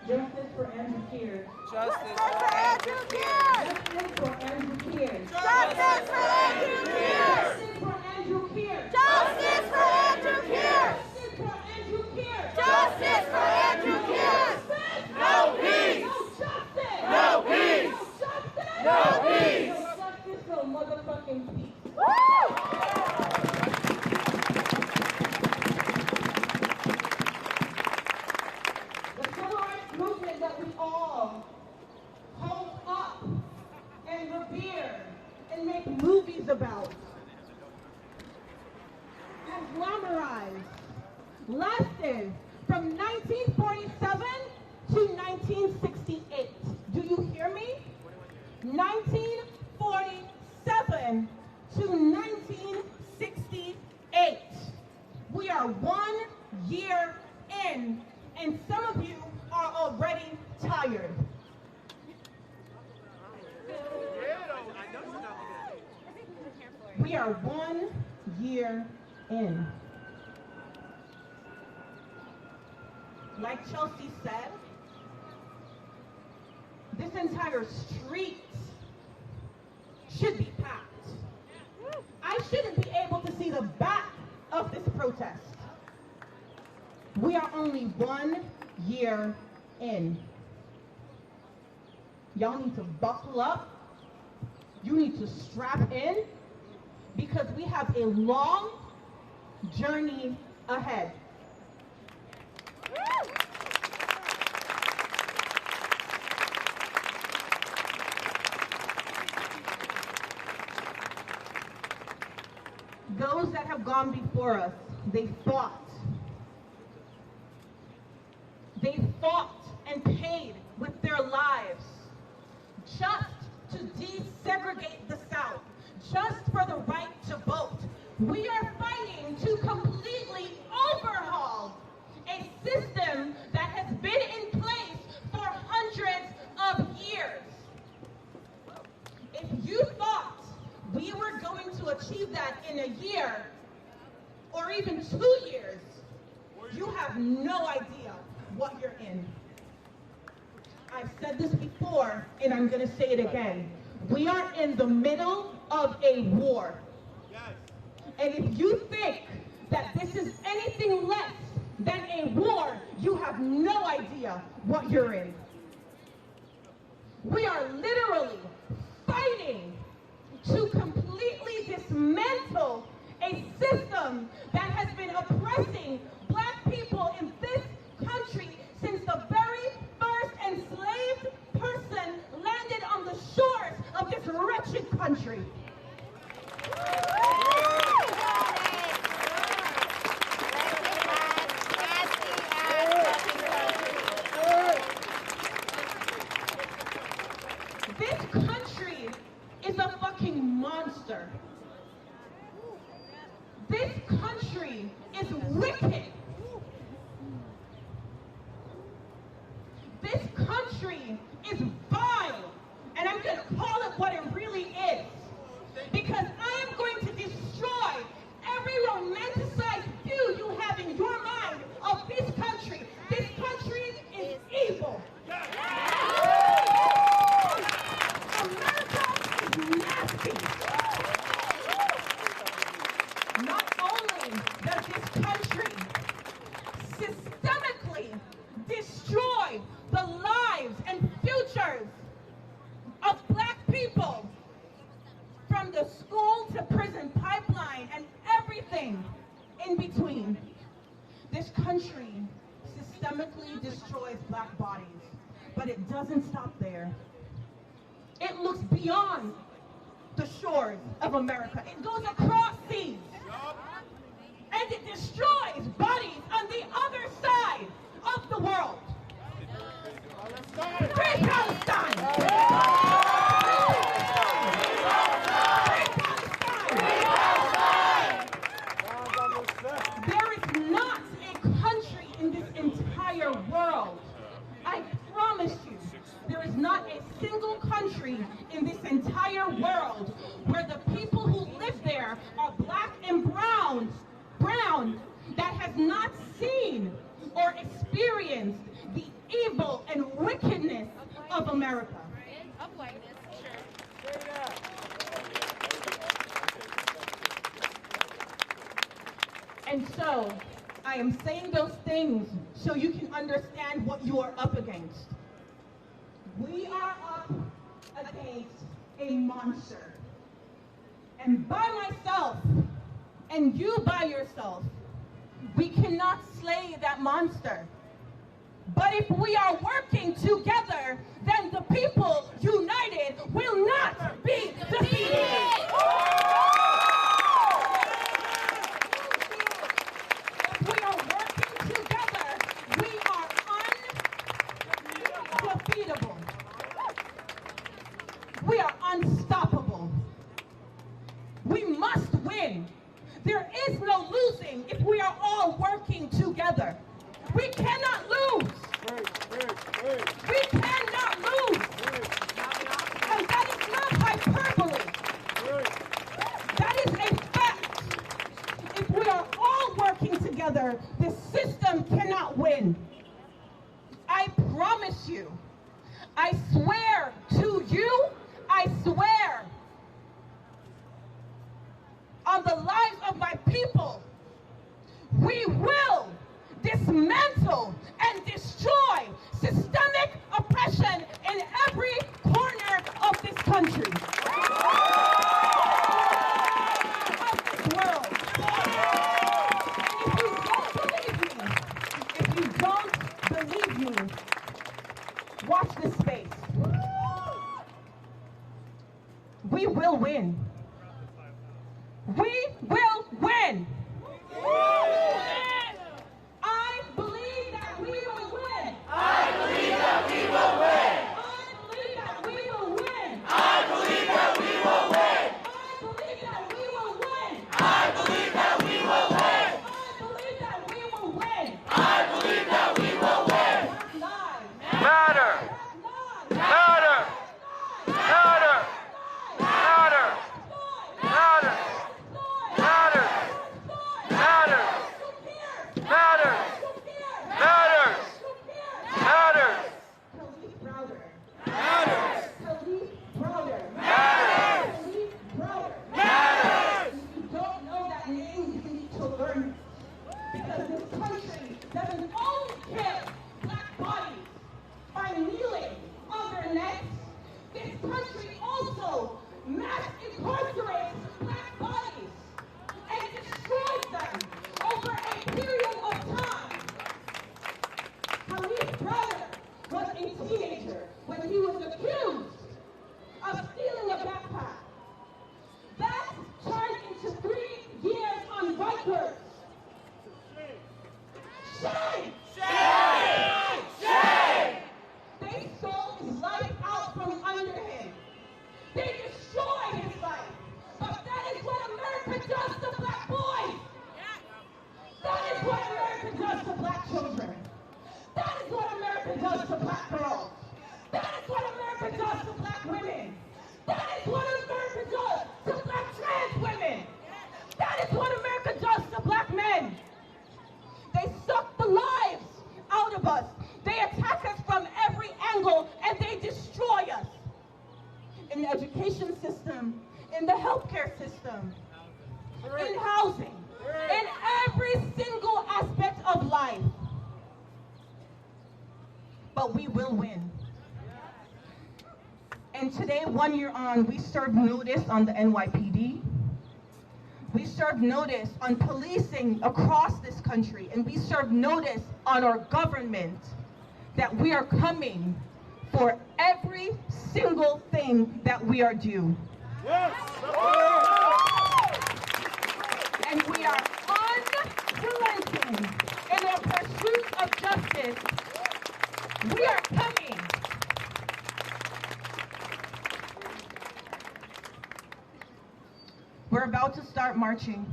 Justice for Andrew Keir. Justice for Andrew Keir. Justice for Andrew Keir. Justice for Andrew Keir. Justice for Andrew Keir. Justice for Andrew Keir. Justice for Andrew Keir. Justice for Andrew Keir. No peace. No justice. No peace. No justice. No peace. No justice, no motherfucking peace. The civil rights movement that we all hold up and revere and make movies about and glamorize lasted from 1947 to 1968. Do you hear me? 1947 to 1968. We are 1 year in, and some of you are already tired. We are 1 year in. Like Chelsea said, this entire street should be packed. I shouldn't be able to see the back of this protest. We are only 1 year in. Y'all need to buckle up. You need to strap in because we have a long journey ahead. Those that have gone before us, they fought. They fought and paid with their lives just to desegregate the South, just for the right to vote. We are fighting to completely overhaul a system that has been in place for hundreds of years. If you thought we were going to achieve that in a year or even 2 years, you have no idea what you're in. I've said this before, and I'm going to say it again. We are in the middle of a war. And if you think that this is anything less than a war, you have no idea what you're in. We are literally fighting to completely dismantle a system that has been oppressing Black people in this country since the very first enslaved person landed on the shores of this wretched country. This country is a fucking monster. This country is wicked. This country is vile. And I'm going to call it what it really is. Because I am going to destroy every romanticized view you have in your mind of this country. This country is evil. America is nasty. Not only does this country systemically destroy the lives and futures of Black people, from the school to prison pipeline and everything in between. This country systemically destroys Black bodies, but it doesn't stop there. It looks beyond the shores of America. It goes across seas, and it destroys bodies on the other side of the world. Free Palestine! Free Palestine! And so, I am saying those things so you can understand what you are up against. We are up against a monster. And by myself, and you by yourself, we cannot slay that monster. But if we are working together, then the people united will not be defeated. If we are working together, we are undefeatable. We are unstoppable. We must win. There is no losing if we are all working together. We cannot lose. We cannot lose. And that is not hyperbole. That is a fact. If we are all working together, the system cannot win. I promise you. I swear to you, I swear on the lives of my people, we will dismantle and destroy systemic oppression in every corner of this country, of this world. And if you don't believe me, watch this space. We will win. We will win. I believe that we will win. I believe that we will win. I believe that we will win. I believe that we will win. I believe that we will win. I believe that we will win. I believe that we will win. Matter. Matter. Matter. Matter. Matter. Matters. Matters. Matters. Matters. Matters. Police Browder. Matters. Police Browder. Matters. Police Browder. Matters. If you don't know that name, you need to learn it. Because this country doesn't only kill black bodies by kneeling on their necks. This country also mass incarcerates black bodies and destroys them over a period of time. Khalid's brother was a teenager when he was accused of stealing a backpack. That turned into 3 years on Rikers. Shame! Shame! Shame! They stole his life out from under him. They destroyed his life. But that is what America does to black boys. That is what America does to black children. That is what America does to black girls. That is what America does to black women. That is what America does to black trans women. That is what America does to black men. They suck the lives out of us. They attack us from every angle and they destroy us. In the education system, in the healthcare system, in housing, in every single aspect of life. But we will win. And today, 1 year on, we served notice on the NYPD. We served notice on policing across this country. And we served notice on our government that we are coming for every single thing that we are due. Yes. And we are unrelenting in our pursuit of justice. We are coming. We're about to start marching.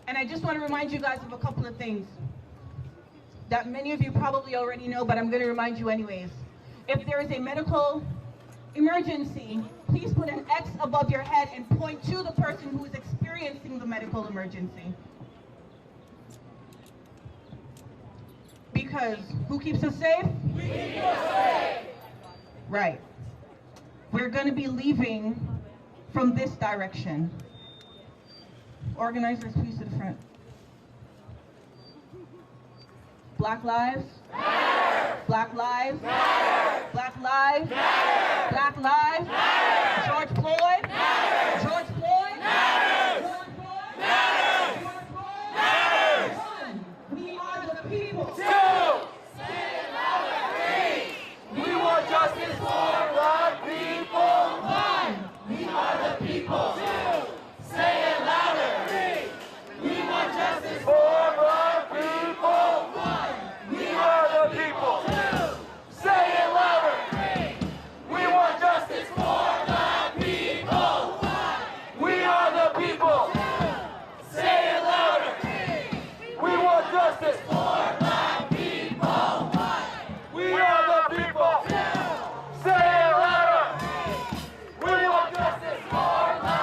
And I just want to remind you guys of a couple of things that many of you probably already know, but I'm going to remind you anyways. If there is a medical emergency, please put an X above your head and point to the person who is experiencing the medical emergency. Because who keeps us safe? We keep us safe. Right. We're going to be leaving from this direction. Organizers, please to the front. Black lives. Black lives. Black lives. Black lives. George Floyd. George Floyd. George Floyd. George Floyd. One, we are the people. Two, say it louder. Three, we want justice for the people. One, we are the people. Two, say it louder. Three, we want justice for the people. One, we are the people. Two, say it louder. Three, we want justice for the people. One, we are the people. Two, say it louder. Three, we want justice for the people. One, we are the people. Two, say it louder. Three, we want justice for the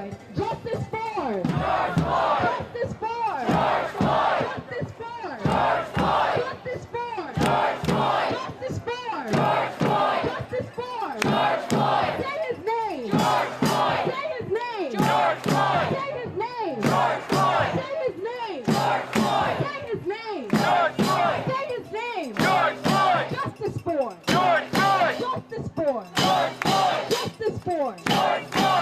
Floyd. Justice for George Floyd. Justice for George Floyd. Justice for George Floyd. Justice for George Floyd. Justice for George Floyd. Justice for George Floyd. Say his name. George Floyd. Say his name. George Floyd. Say his name. George Floyd. Say his name. George Floyd. Say his name. George Floyd. Say his name. George Floyd. Justice for George Floyd. Justice for George Floyd. Justice for George Floyd.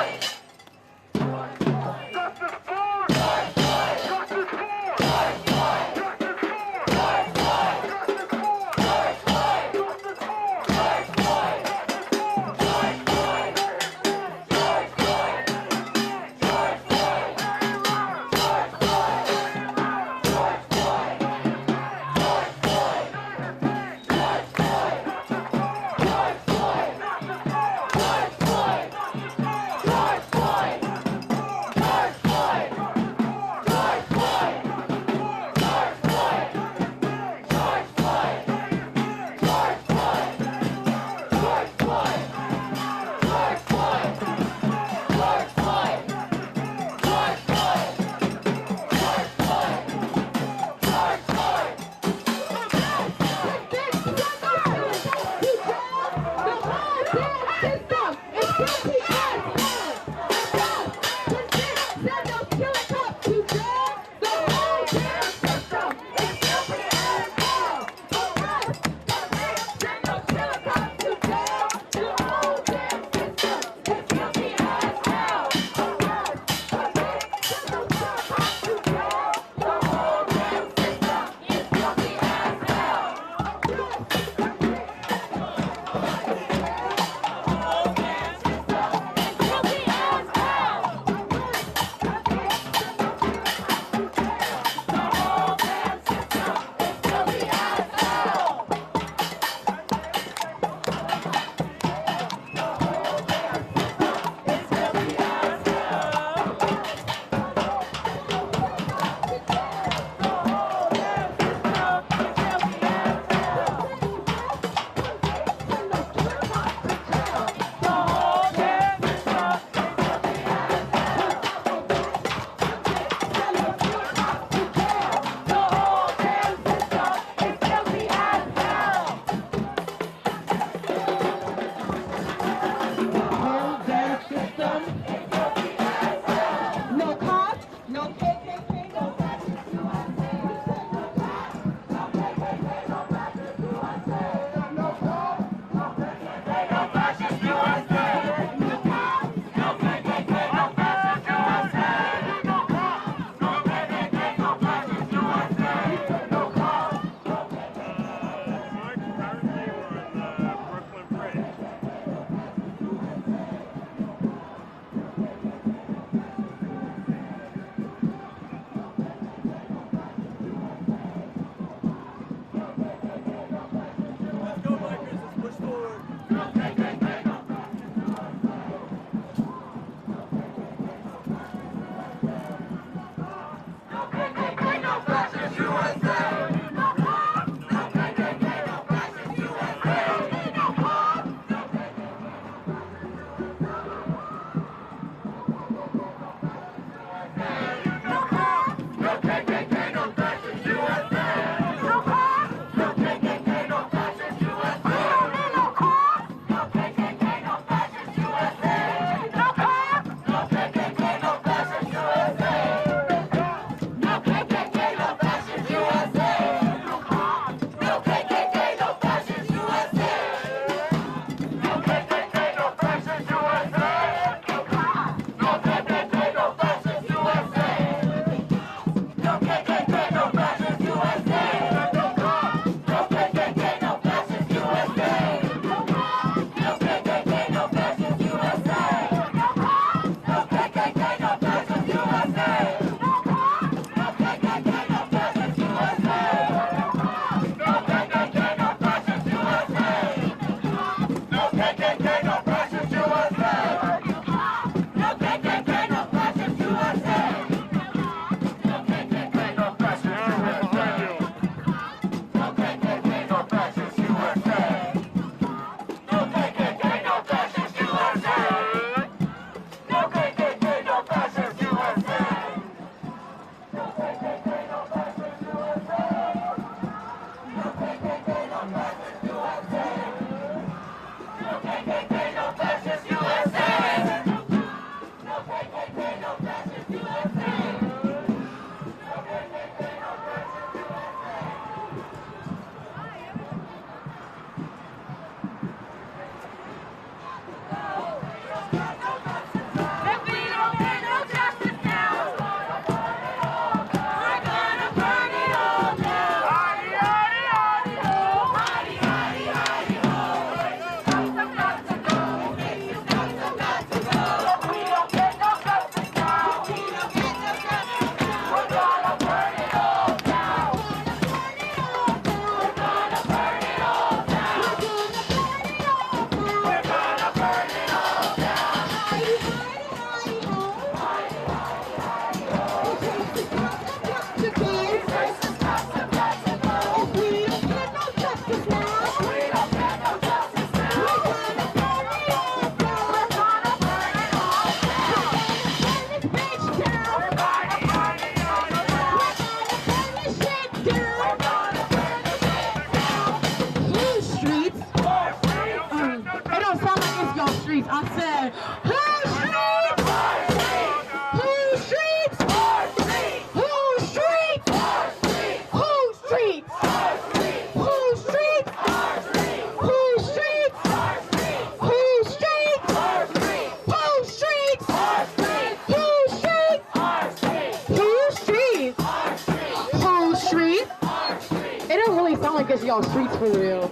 We on streets for real.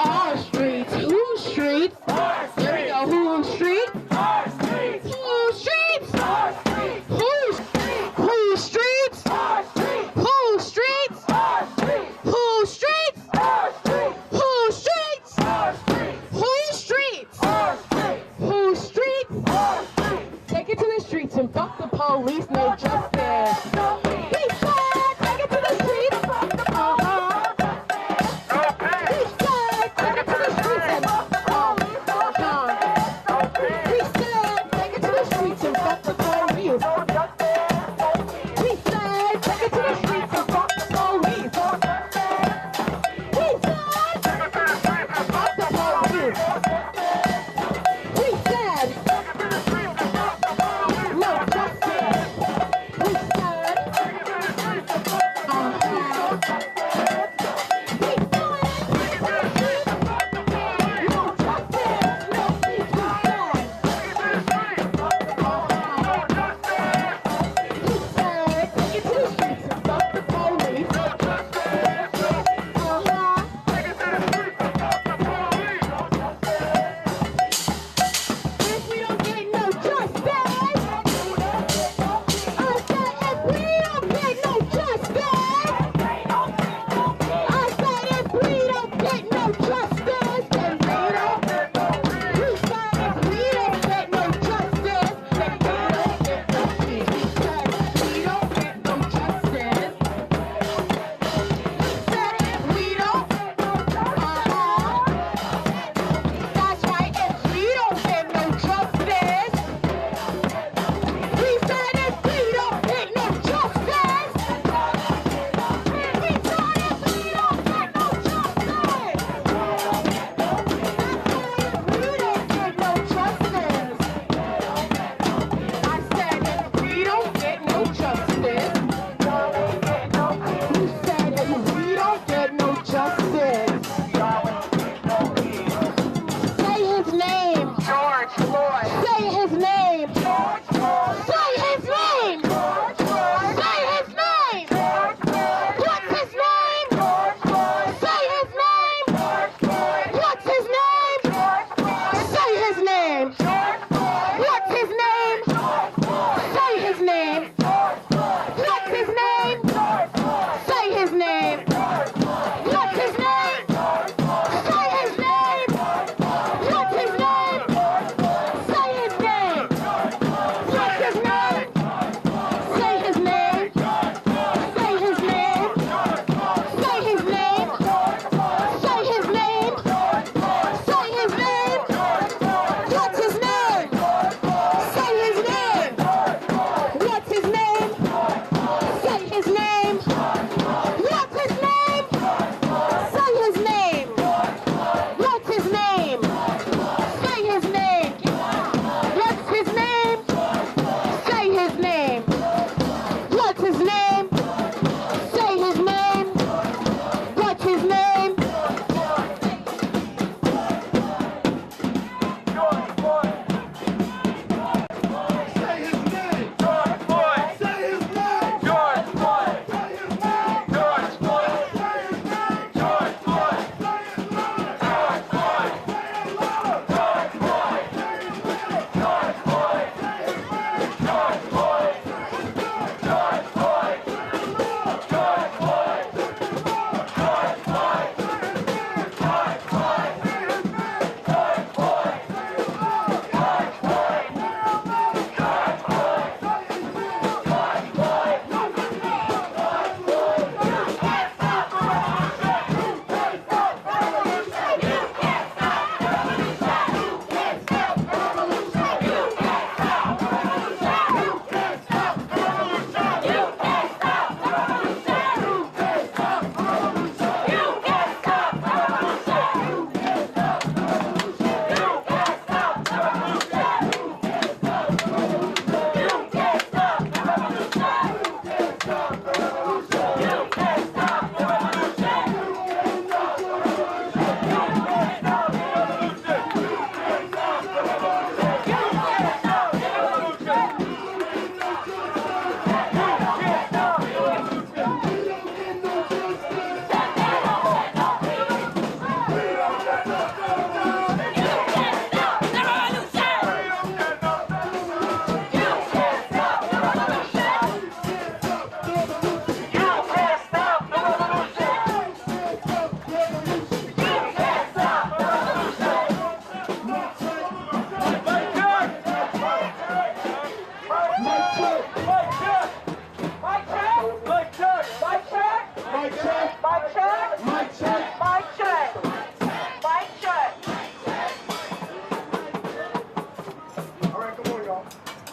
Our streets. Whose streets? Here we go. Whose streets? Whose streets? Whose streets? Whose streets? Whose streets? Whose streets? Whose streets? Whose streets? Whose streets? Take it to the streets and fuck the police, no justice. We said, take it to the streets. We said, take it to the streets and we said, take it to the streets and fuck the police. We said, take it to the streets and fuck the police. We said, take it to the streets and fuck the police. We said, no justice. We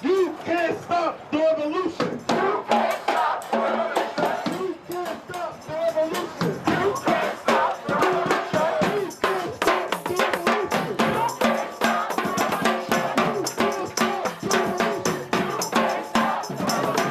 You can't stop the revolution. You can't stop the revolution. You can't stop the revolution. You can't stop the revolution. You can't stop the revolution. You can't stop the revolution. You can't stop the revolution. You can't stop the revolution.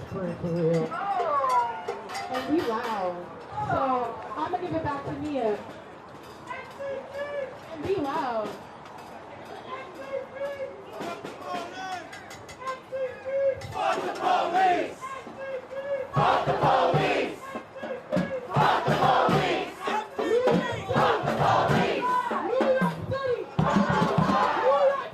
for real. And be loud. So I'm gonna give it back to Nia. And be loud. Fuck the police! Fuck the police! Fuck the police! Fuck the police! New York City! New York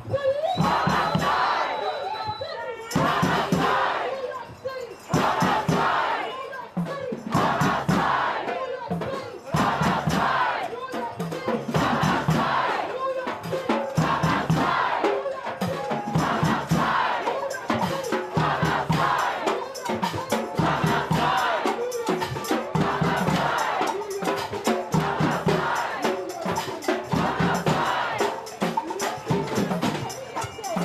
City! Come outside! New York City! Come outside! New York City! Come outside! New York City! Come outside! New York City! Come outside! New York City! Come outside! New York City! Come outside! New York City! Come outside! New York City! Come outside!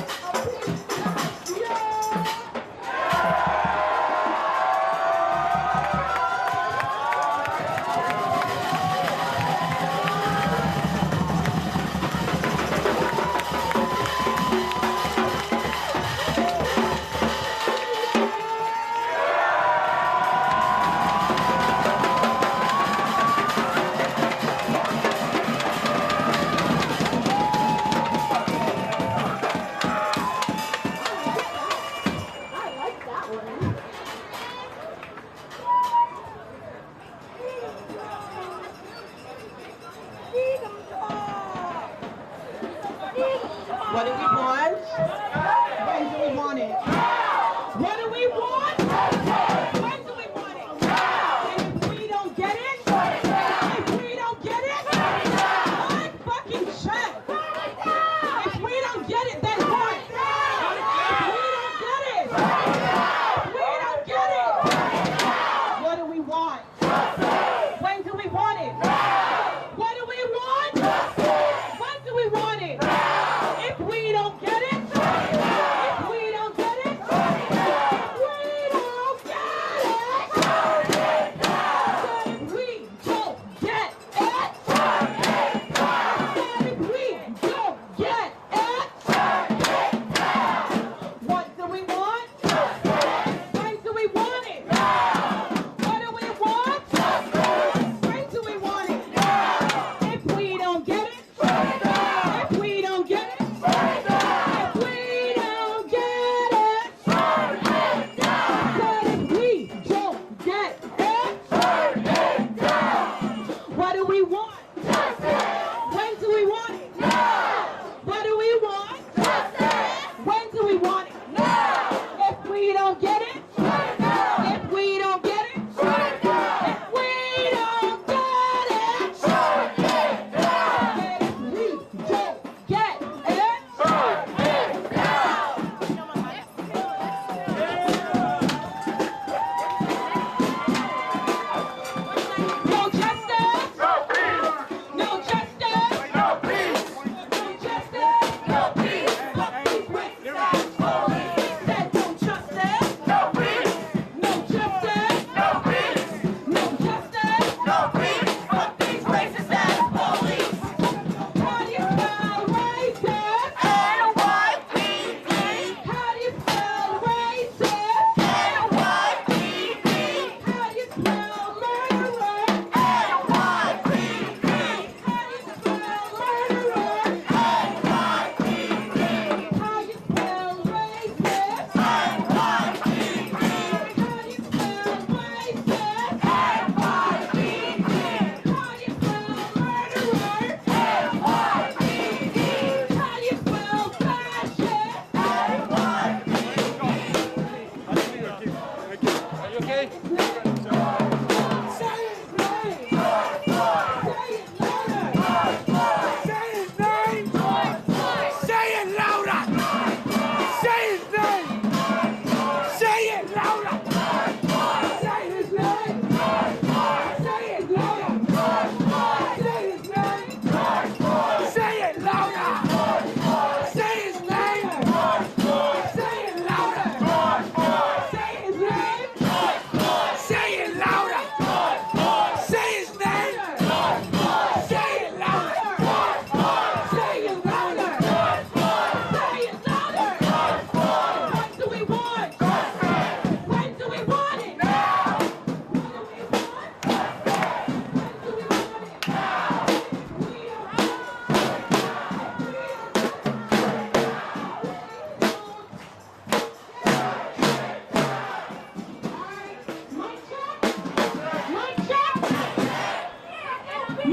What do we want? When do we want it? What do we want? When do we want it? And if we don't get it, I'm fucking shut. If we don't get it, then what? If we don't get it, what do we want? When do we want it? What do we want? When do we want it? If we don't get it, if we don't get it, if we don't get it, if we don't get it, if we don't get it, what do we want? When do we want it? What do we want?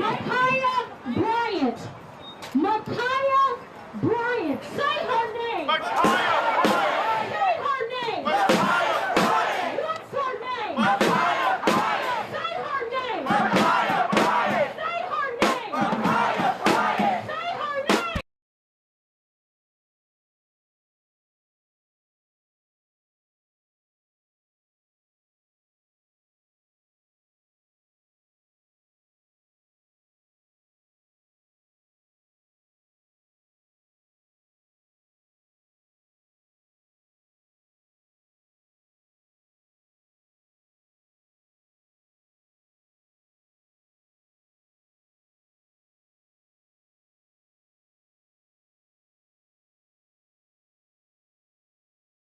My